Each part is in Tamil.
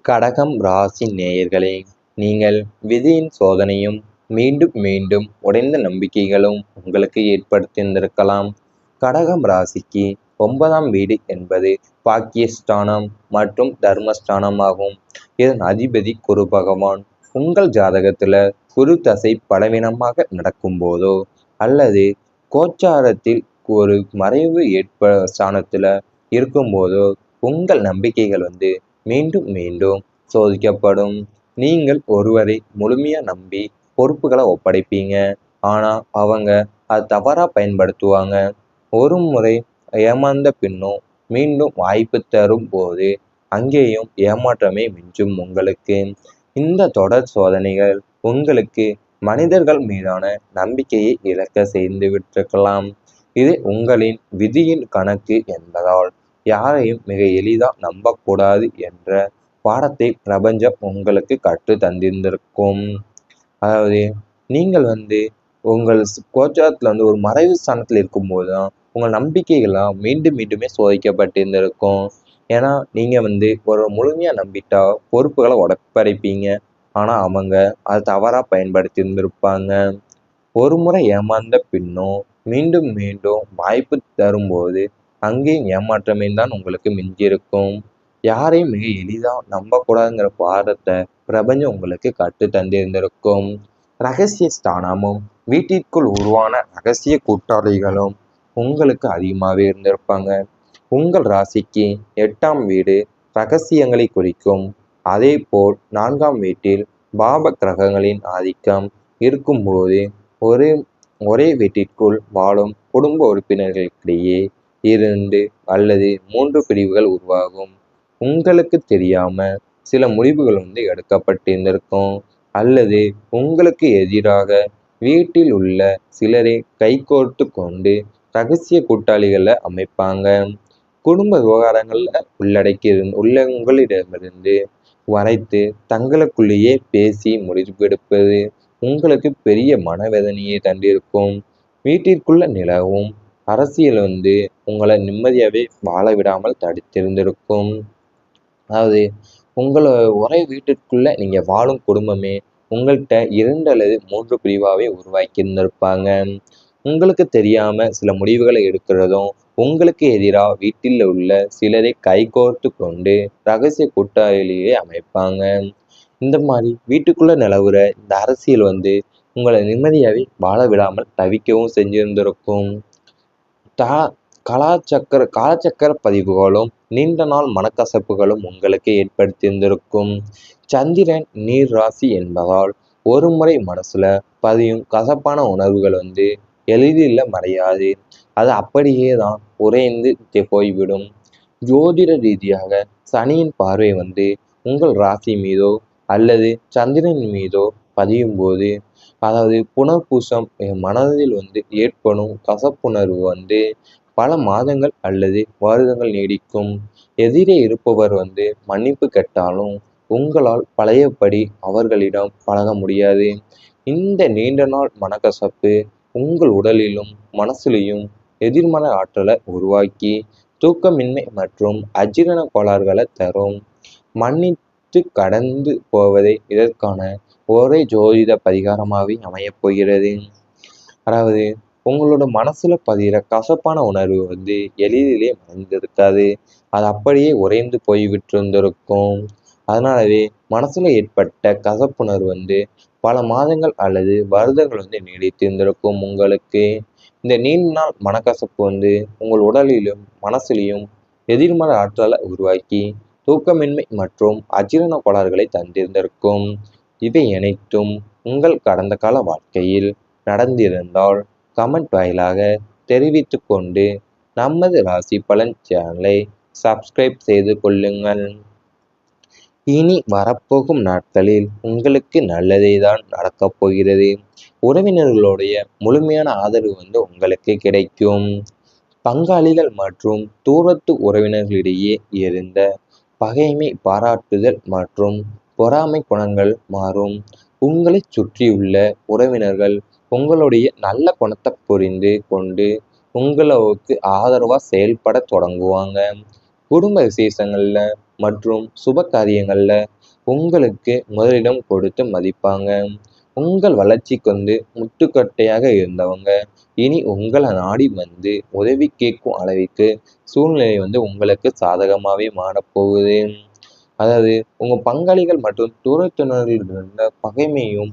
கடகம் ராசி நேயர்களே, நீங்கள் விதியின் சோதனையும் மீண்டும் மீண்டும் உடைந்த நம்பிக்கைகளும் உங்களுக்கு ஏற்படுத்தியிருந்திருக்கலாம். கடகம் ராசிக்கு 9ஆம் வீடு என்பது பாக்கியஸ்தானம் மற்றும் தர்மஸ்தானம் ஆகும். இதன் அதிபதி குரு பகவான். உங்கள் ஜாதகத்துல குரு தசை பலவீனமாக நடக்கும் போதோ அல்லது கோச்சாரத்தில் ஒரு மறைவு ஸ்தானத்துல இருக்கும்போதோ உங்கள் நம்பிக்கைகள் மீண்டும் மீண்டும் சோதிக்கப்படும். நீங்கள் ஒருவரை முழுமையா நம்பி பொறுப்புகளை ஒப்படைப்பீங்க. ஆனா அவங்க அதை தவறா பயன்படுத்துவாங்க. ஒரு முறை ஏமாந்த பின்னும் மீண்டும் வாய்ப்பு தரும் போது அங்கேயும் ஏமாற்றமே மிஞ்சும் உங்களுக்கு. இந்த தொடர் சோதனைகள் உங்களுக்கு மனிதர்கள் மீதான நம்பிக்கையை இழக்க செய்து விட்டிருக்கலாம். இது உங்களின் விதியின் கணக்கு என்பதால் யாரையும் மிக எளிதா நம்பக்கூடாது என்ற பாடத்தை பிரபஞ்சம் உங்களுக்கு கற்று தந்திருந்திருக்கும். அதாவது நீங்கள் உங்கள் கோச்சாரத்தில் ஒரு மறைவு ஸ்தானத்தில் இருக்கும்போது தான் உங்கள் நம்பிக்கைகள்லாம் மீண்டும் மீண்டுமே சோதிக்கப்பட்டிருந்திருக்கும். ஏன்னா நீங்கள் ஒரு முழுமையாக நம்பிட்டா பொறுப்புகளை ஒப்படைப்பீங்க. ஆனால் அவங்க அதை தவறாக பயன்படுத்தி இருந்திருப்பாங்க. ஒரு முறை ஏமாந்த பின்னும் மீண்டும் மீண்டும் வாய்ப்பு தரும்போது அங்கேயும் ஏமாற்றமே தான் உங்களுக்கு மிஞ்சிருக்கும். யாரையும் மிக எளிதாக நம்பக்கூடாதுங்கிற பாடத்தை பிரபஞ்சம் உங்களுக்கு கற்று தந்திருந்திருக்கும். ரகசிய ஸ்தானமும் வீட்டிற்குள் உருவான ரகசிய கூட்டாளிகளும் உங்களுக்கு அதிகமாகவே இருந்திருப்பாங்க. உங்கள் ராசிக்கு 8ஆம் வீடு ரகசியங்களை குறிக்கும். அதே போல் 4ஆம் வீட்டில் பாப கிரகங்களின் ஆதிக்கம் இருக்கும்போது ஒரே வீட்டிற்குள் வாழும் குடும்ப உறுப்பினர்களுக்கிடையே 2 அல்லது 3 பிரிவுகள் உருவாகும். உங்களுக்கு தெரியாம சில முடிவுகள் எடுக்கப்பட்டிருந்திருக்கும். அல்லது உங்களுக்கு எதிராக வீட்டில் உள்ள சிலரை கைகோர்த்து கொண்டு ரகசிய கூட்டாளிகளை அமைப்பாங்க. குடும்ப விவகாரங்கள்ல உங்களிடமிருந்து வரைத்து தங்களுக்குள்ளேயே பேசி முடிவெடுப்பது உங்களுக்கு பெரிய மனவேதனையை தந்திருக்கும். வீட்டிற்குள்ள நிலவும் அரசியல் உங்களை நிம்மதியாகவே வாழ விடாமல் தடுத்திருந்திருக்கும். அதாவது உங்களை ஒரே வீட்டிற்குள்ள நீங்கள் வாழும் குடும்பமே உங்கள்கிட்ட 2 அல்லது 3 பிரிவாகவே உருவாக்கி இருந்திருப்பாங்க. உங்களுக்கு தெரியாமல் சில முடிவுகளை எடுக்கிறதும் உங்களுக்கு எதிராக வீட்டில் உள்ள சிலரை கைகோர்த்து கொண்டு ரகசிய கூட்டாளியை அமைப்பாங்க. இந்த மாதிரி வீட்டுக்குள்ளே நிலவுற இந்த அரசியல் உங்களை நிம்மதியாகவே வாழ விடாமல் தவிக்கவும் செஞ்சிருந்திருக்கும். காலச்சக்கர பதிவுகளும் நீண்ட நாள் மனக்கசப்புகளும் உங்களுக்கு ஏற்படுத்தியிருந்திருக்கும். சந்திரன் நீர் ராசி என்பதால் ஒரு முறை மனசுல பதியும் கசப்பான உணர்வுகள் எளிதில் மறையாது. அது அப்படியே தான் உறைந்து போய்விடும். ஜோதிட ரீதியாக சனியின் பார்வை உங்கள் ராசி மீதோ அல்லது சந்திரன் மீதோ பதியும் போது, அதாவது புனர்பூசம் மனதில் ஏற்படும் கசப்புணர்வு பல மாதங்கள் அல்லது வருடங்கள் நீடிக்கும். எதிரே இருப்பவர் மன்னிப்பு கேட்டாலும் உங்களால் பழையபடி அவர்களிடம் பழக முடியாது. இந்த நீண்ட நாள் மனக்கசப்பு உங்கள் உடலிலும் மனசிலையும் எதிர்மறை ஆற்றலை உருவாக்கி தூக்கமின்மை மற்றும் அஜீரண கோளாறுகளை தரும். மன்னித்து கடந்து போவதே இதற்கான ஒரே ஜோதிட பரிகாரமாகவே அமையப் போகிறது. அதாவது உங்களோட மனசுல பதிகிற கசப்பான உணர்வு எளிதிலே மறைந்திருக்காது. அது அப்படியே உறைந்து போய்விட்டிருந்திருக்கும். அதனாலவே மனசுல ஏற்பட்ட கசப்புணர்வு பல மாதங்கள் அல்லது வருடங்கள் நீடித்திருந்திருக்கும். உங்களுக்கு இந்த நீண்ட நாள் மனக்கசப்பு உங்கள் உடலிலும் மனசிலையும் எதிர்மறை ஆற்றலை உருவாக்கி தூக்கமின்மை மற்றும் அஜீரண கோளாறுகளை தந்திருந்திருக்கும். இவை அனைத்தும் உங்கள் கடந்த கால வாழ்க்கையில் நடந்திருந்தால் கமெண்ட் வாயிலாக தெரிவித்து கொண்டு நமது ராசி பலன் சேனலை சப்ஸ்கிரைப் செய்து கொள்ளுங்கள். இனி வரப்போகும் நாட்களில் உங்களுக்கு நல்லதே தான் நடக்கப் போகிறது. உறவினர்களுடைய முழுமையான ஆதரவு உங்களுக்கு கிடைக்கும். பங்காளிகள் மற்றும் தூரத்து உறவினர்களிடையே இருந்த பகைமை பாராட்டுதல் மற்றும் பொறாமை குணங்கள் மாறும். உங்களை சுற்றியுள்ள உறவினர்கள் உங்களுடைய நல்ல குணத்தை புரிந்து கொண்டு உங்களுக்கு ஆதரவாக செயல்பட தொடங்குவாங்க. குடும்ப விசேஷங்கள்ல மற்றும் சுப காரியங்கள்ல உங்களுக்கு முதலிடம் கொடுத்து மதிப்பாங்க. உங்கள் வளர்ச்சிக்கு முட்டுக்கட்டையாக இருந்தவங்க இனி உங்களை நாடி உதவி கேட்கும் அளவிற்கு சூழ்நிலை உங்களுக்கு சாதகமாகவே மாறப்போகுது. அதாவது உங்க பங்காளிகள் மற்றும் தூரத்தினரில் இருந்த பகைமையை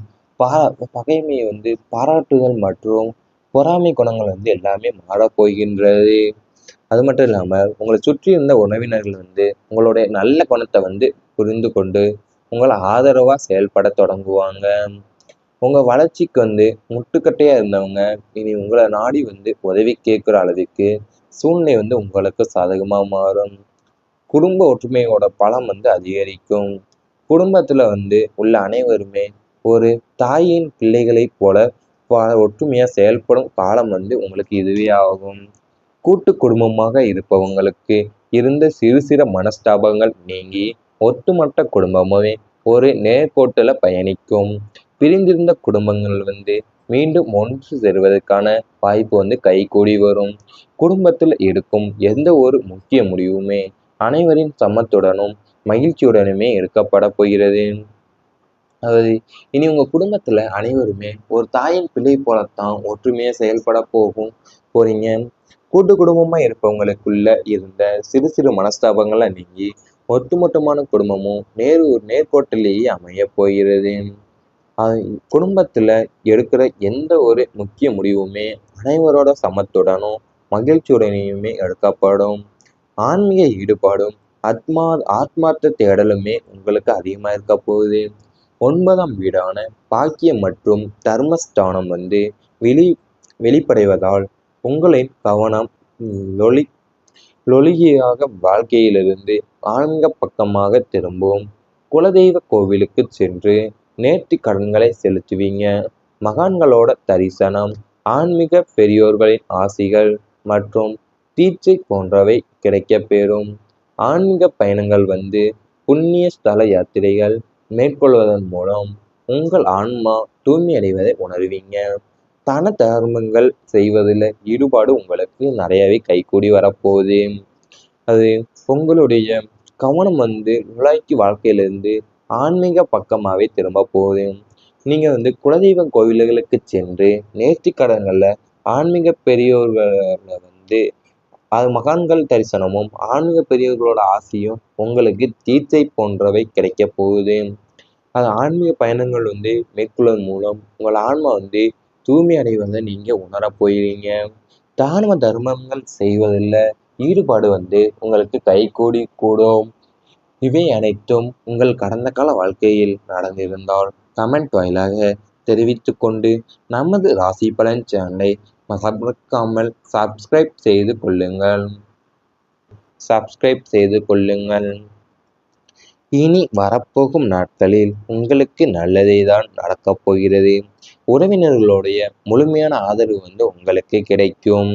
பாராட்டுதல் மற்றும் பொறாமை குணங்கள் எல்லாமே மாறப்போகின்றது. அது மட்டும் இல்லாம உங்களை சுற்றி இருந்த உறவினர்கள் உங்களுடைய நல்ல குணத்தை புரிந்து கொண்டு உங்களை ஆதரவா செயல்பட தொடங்குவாங்க. உங்க வளர்ச்சிக்கு முட்டுக்கட்டையா இருந்தவங்க இனி உங்களை நாடி உதவி கேட்கிற அளவுக்கு சூழ்நிலை உங்களுக்கு சாதகமா மாறும். குடும்ப ஒற்றுமையோட பலம் அதிகரிக்கும். குடும்பத்துல உள்ள அனைவருமே ஒரு தாயின் பிள்ளைகளைப் போல ஒற்றுமையா செயல்படும் காலம் உங்களுக்கு இதுவே ஆகும். கூட்டு குடும்பமாக இருப்பவங்களுக்கு இருந்த சிறு சிறு மனஸ்தாபங்கள் நீங்கி ஒட்டுமொத்த குடும்பமே ஒரு நேர்கோட்டுல பயணிக்கும். பிரிந்திருந்த குடும்பங்கள் மீண்டும் ஒன்று சேருவதற்கான வாய்ப்பு கைகூடி வரும். குடும்பத்தில் எடுக்கும் எந்த ஒரு முக்கிய முடிவுமே அனைவரின் சம்மத்துடனும் மகிழ்ச்சியுடனுமே எடுக்கப்பட போகிறது. அதாவது இனி உங்க குடும்பத்துல அனைவருமே ஒரு தாயின் பிள்ளை போலத்தான் ஒற்றுமையா செயல்பட போறீங்க. கூட்டு குடும்பமா இருப்பவங்களுக்குள்ள இருந்த சிறு சிறு மனஸ்தாபங்களை நீங்கி ஒட்டுமொத்தமான குடும்பமும் நேர்கோட்டிலேயே அமைய போகிறது. குடும்பத்துல எடுக்கிற எந்த ஒரு முக்கிய முடிவுமே அனைவரோட சமத்துடனும் மகிழ்ச்சியுடனேயுமே எடுக்கப்படும். ஆன்மீக ஈடுபாடும் ஆத்மார்த்த தேடலுமே உங்களுக்கு அதிகமா இருக்க போகுது. 9ஆம் வீடான பாக்கியம் மற்றும் தர்மஸ்தானம் வெளிப்படைவதால் உங்களின் கவனம் லொலியாக வாழ்க்கையிலிருந்து ஆன்மீக பக்கமாக திரும்பும். குலதெய்வ கோவிலுக்கு சென்று நேர்த்தி கடன்களை செலுத்துவீங்க. மகான்களோட தரிசனம், ஆன்மீக பெரியோர்களின் ஆசிகள் மற்றும் தீட்சை போன்றவை கிடைக்கப் பெறும். ஆன்மீக பயணங்கள் புண்ணிய ஸ்தல யாத்திரைகள் மேற்கொள்வதன் மூலம் உங்கள் ஆன்மா தூய்மை அடைவதை உணர்வீங்க. தன தர்மங்கள் செய்வதில் ஈடுபாடு உங்களுக்கு நிறையவே கைகூடி வரப்போகுது. அது உங்களுடைய கவனம் நுழைக்கி வாழ்க்கையிலிருந்து ஆன்மீக பக்கமாகவே திரும்ப போகுது. நீங்க குலதெய்வ கோவில்களுக்கு சென்று நேர்த்தி கடன்கள்ல ஆன்மீக பெரியோர்களை அது மகான்கள் தரிசனமும் ஆன்மீக பெரியவர்களோட ஆசையும் உங்களுக்கு தீட்சை போன்றவை கிடைக்க போகுது. அது ஆன்மீக பயணங்கள் மேற்கொள்வதன் மூலம் உங்கள் ஆன்மா தூய்மை அடைவதை நீங்க உணரப் போகிறீங்க. தான தர்மங்கள் செய்வதில் ஈடுபாடு உங்களுக்கு கைகூடி கூடும். இவை அனைத்தும் உங்கள் கடந்த கால வாழ்க்கையில் நடந்திருந்தால் கமெண்ட் வாயிலாக தெரிவித்துக் கொண்டு நமது ராசி பலன் சேனலை மறக்காமல் சப்ஸ்கிரைப் செய்து கொள்ளுங்கள். இனி வரப்போகும் நாட்களில் உங்களுக்கு நல்லதே தான் நடக்கப் போகிறது. உறவினர்களுடைய முழுமையான ஆதரவு உங்களுக்கு கிடைக்கும்.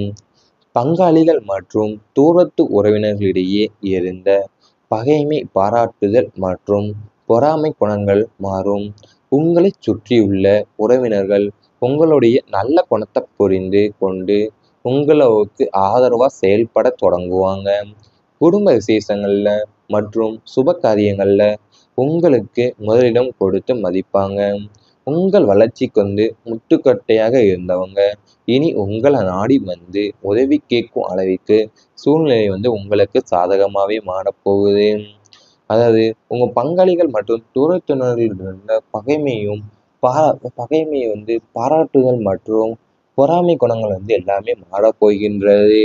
பங்காளிகள் மற்றும் தூரத்து உறவினர்களிடையே இருந்த பகைமை பாராட்டுதல் மற்றும் பொறாமை குணங்கள் மாறும். உங்களை சுற்றியுள்ள உறவினர்கள் உங்களுடைய நல்ல குணத்தை புரிந்து கொண்டு உங்களுக்கு ஆதரவா செயல்பட தொடங்குவாங்க. குடும்ப விசேஷங்கள்ல மற்றும் சுப காரியங்கள்ல உங்களுக்கு முதலிடம் கொடுத்து மதிப்பாங்க. உங்கள் வளர்ச்சிக்கு முட்டுக்கட்டையாக இருந்தவங்க இனி உங்களை நாடி உதவி கேட்கும் அளவிற்கு சூழ்நிலை உங்களுக்கு சாதகமாகவே மாறப்போகுது. அதாவது உங்க பங்காளிகள் மற்றும் தூரத்தினரில் இருந்த பகைமையை பாராட்டுதல் மற்றும் பொறாமை குணங்கள் எல்லாமே மாறப்போகின்றது.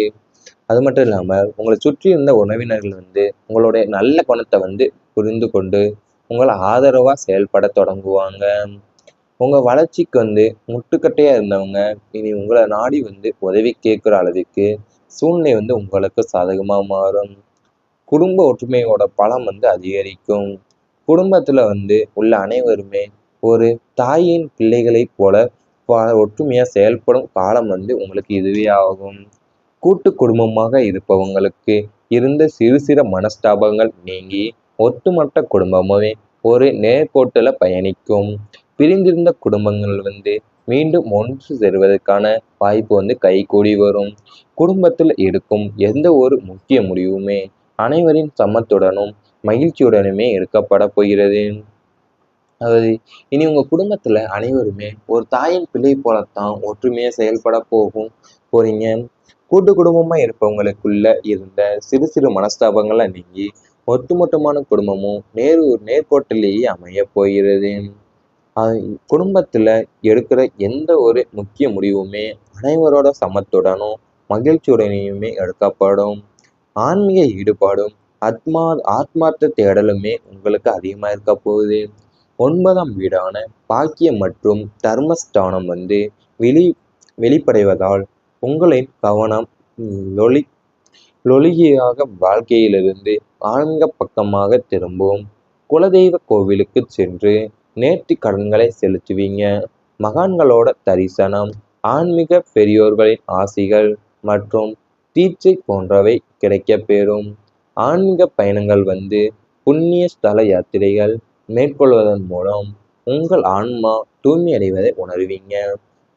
அது மட்டும் இல்லாம உங்களை சுற்றி இருந்த உறவினர்கள் உங்களுடைய நல்ல குணத்தை புரிந்து கொண்டு உங்களை ஆதரவா செயல்பட தொடங்குவாங்க. உங்க வளர்ச்சிக்கு முட்டுக்கட்டையா இருந்தவங்க இனி உங்களை நாடி உதவி கேட்கிற அளவுக்கு சூழ்நிலை உங்களுக்கு சாதகமா மாறும். குடும்ப ஒற்றுமையோட பலம் அதிகரிக்கும். குடும்பத்துல உள்ள அனைவருமே ஒரு தாயின் பிள்ளைகளைப் போல ஒற்றுமையா செயல்படும் காலம் உங்களுக்கு இதுவே ஆகும். கூட்டு குடும்பமாக இருப்பவங்களுக்கு இருந்த சிறு சிறு மனஸ்தாபங்கள் நீங்கி ஒட்டுமொத்த குடும்பமே ஒரு நேர்கோட்டுல பயணிக்கும். பிரிந்திருந்த குடும்பங்கள் மீண்டும் ஒன்று சேருவதற்கான வாய்ப்பு கைகூடி வரும். குடும்பத்தில் எடுக்கும் எந்த ஒரு முக்கிய முடிவுமே அனைவரின் சம்மத்துடனும் மகிழ்ச்சியுடனுமே எடுக்கப்பட போகிறது. அதாவது இனி உங்க குடும்பத்துல அனைவருமே ஒரு தாயின் பிள்ளை போலத்தான் ஒற்றுமையா செயல்பட போறீங்க. கூட்டு குடும்பமா இருப்பவங்களுக்குள்ள இருந்த சிறு சிறு மனஸ்தாபங்களை நீங்கி ஒட்டுமொத்தமான குடும்பமும் நேர்கோட்டிலேயே அமைய போகிறது. குடும்பத்துல எடுக்கிற எந்த ஒரு முக்கிய முடிவுமே அனைவரோட சமத்துடனும் மகிழ்ச்சியுடனேயுமே எடுக்கப்படும். ஆன்மீக ஈடுபாடும் ஆத்மா ஆத்மார்த்த தேடலுமே உங்களுக்கு அதிகமா இருக்க போகுது. 9ஆம் வீடான பாக்கியம் மற்றும் தர்மஸ்தானம் வெளி வெளிப்படைவதால் உங்களின் கவனம் லொலி லொலிகையாக வாழ்க்கையிலிருந்து ஆன்மீக பக்கமாக திரும்பும். குலதெய்வ கோவிலுக்கு சென்று நேர்த்தி கடன்களை செலுத்துவீங்க. மகான்களோட தரிசனம், ஆன்மீக பெரியோர்களின் ஆசிகள் மற்றும் தீட்சை போன்றவை கிடைக்கப் பெறும். ஆன்மீக பயணங்கள் புண்ணிய ஸ்தல யாத்திரைகள் மேற்கொள்வதன் மூலம் உங்கள் ஆன்மா தூய்மை அடைவதை உணர்வீங்க.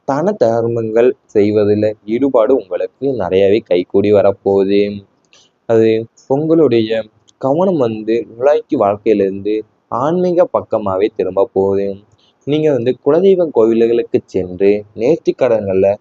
தன தர்மங்கள் செய்வதில் ஈடுபாடு உங்களுக்கு நிறையவே கைகூடி வரப்போகுது. அது உங்களுடைய கவனம் நுழைக்கி வாழ்க்கையிலிருந்து ஆன்மீக பக்கமாகவே திரும்ப போகுது. நீங்கள் குலதெய்வ கோவில்களுக்கு சென்று நேர்த்தி கடன்களை